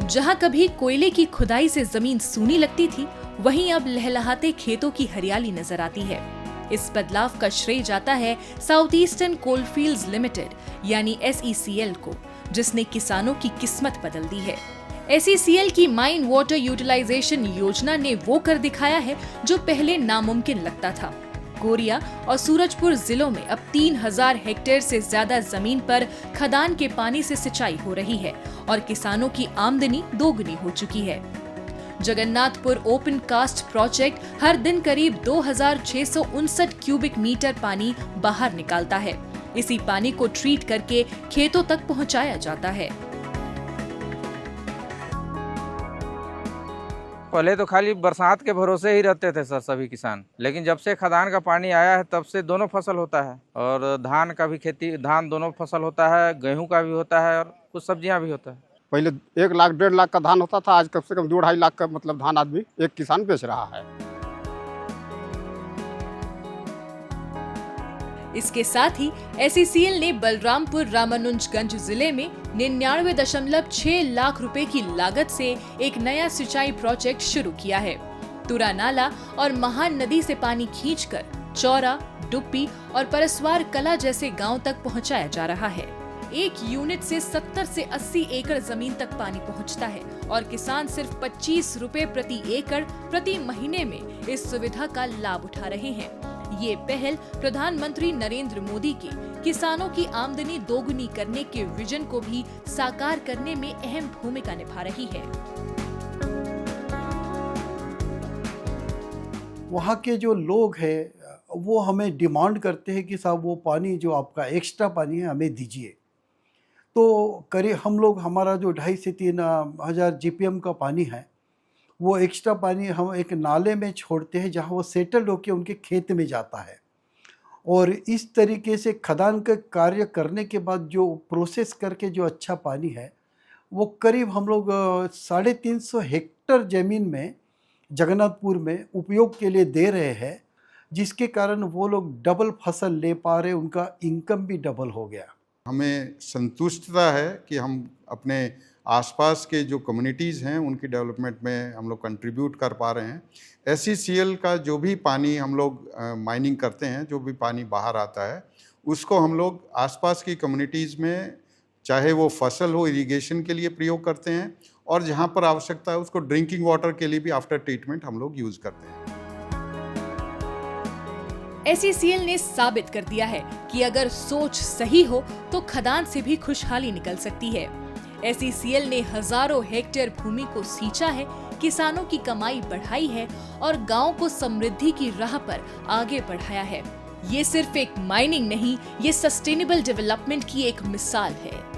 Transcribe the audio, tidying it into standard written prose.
जहां कभी कोयले की खुदाई से जमीन सूनी लगती थी, वहीं अब लहलहाते खेतों की हरियाली नजर आती है। इस बदलाव का श्रेय जाता है साउथ ईस्टर्न कोलफील्ड्स लिमिटेड यानी SECL को, जिसने किसानों की किस्मत बदल दी है। SECL की माइन वाटर यूटिलाइजेशन योजना ने वो कर दिखाया है जो पहले नामुमकिन लगता था। कोरिया और सूरजपुर जिलों में अब 3000 हेक्टेयर से ज्यादा जमीन पर खदान के पानी से सिंचाई हो रही है और किसानों की आमदनी दोगुनी हो चुकी है। जगन्नाथपुर ओपन कास्ट प्रोजेक्ट हर दिन करीब 2659 क्यूबिक मीटर पानी बाहर निकालता है। इसी पानी को ट्रीट करके खेतों तक पहुंचाया जाता है। पहले तो खाली बरसात के भरोसे ही रहते थे सर सभी किसान, लेकिन जब से खदान का पानी आया है तब से दोनों फसल होता है और धान का भी खेती, धान दोनों फसल होता है, गेहूं का भी होता है और कुछ सब्जियां भी होता है। पहले 1 लाख 1.5 लाख का धान होता था, आज कम से कम 2-2.5 लाख का मतलब धान आदमी एक किसान बेच रहा है। इसके साथ ही SECL ने बलरामपुर रामानुजगंज जिले में 99.6 लाख रुपए की लागत से एक नया सिंचाई प्रोजेक्ट शुरू किया है। तुरा नाला और महान नदी से पानी खींचकर चौरा, डुप्पी और परसवार कला जैसे गांव तक पहुंचाया जा रहा है। एक यूनिट से 70 से 80 एकड़ जमीन तक पानी पहुंचता है और किसान सिर्फ 25 रुपए प्रति एकड़ प्रति महीने में इस सुविधा का लाभ उठा रहे हैं। ये पहल प्रधानमंत्री नरेंद्र मोदी के किसानों की आमदनी दोगुनी करने के विजन को भी साकार करने में अहम भूमिका निभा रही है। वहाँ के जो लोग हैं वो हमें डिमांड करते हैं कि साहब वो पानी जो आपका एक्स्ट्रा पानी है हमें दीजिए। तो करीब हम लोग हमारा जो 2.5 से 3 हज़ार GPM का पानी है वो एक्स्ट्रा पानी हम एक नाले में छोड़ते हैं जहाँ वो सेटल्ड होकर उनके खेत में जाता है। और इस तरीके से खदान का कार्य करने के बाद जो प्रोसेस करके जो अच्छा पानी है वो करीब हम लोग 350 हेक्टेयर ज़मीन में जगन्नाथपुर में उपयोग के लिए दे रहे हैं, जिसके कारण वो लोग डबल फसल ले पा रहे, उनका इनकम भी डबल हो गया। हमें संतुष्टता है कि हम अपने आसपास के जो कम्युनिटीज़ हैं उनकी डेवलपमेंट में हम लोग कंट्रीब्यूट कर पा रहे हैं। SECL का जो भी पानी हम लोग माइनिंग करते हैं, जो भी पानी बाहर आता है, उसको हम लोग आसपास की कम्युनिटीज़ में चाहे वो फसल हो, इरिगेशन के लिए प्रयोग करते हैं और जहाँ पर आवश्यकता है उसको ड्रिंकिंग वाटर के लिए भी आफ्टर ट्रीटमेंट हम लोग यूज़ करते हैं। SECL ने साबित कर दिया है कि अगर सोच सही हो तो खदान से भी खुशहाली निकल सकती है। SECL ने हजारों हेक्टेयर भूमि को सींचा है, किसानों की कमाई बढ़ाई है और गांव को समृद्धि की राह पर आगे बढ़ाया है। ये सिर्फ एक माइनिंग नहीं, ये सस्टेनेबल डेवलपमेंट की एक मिसाल है।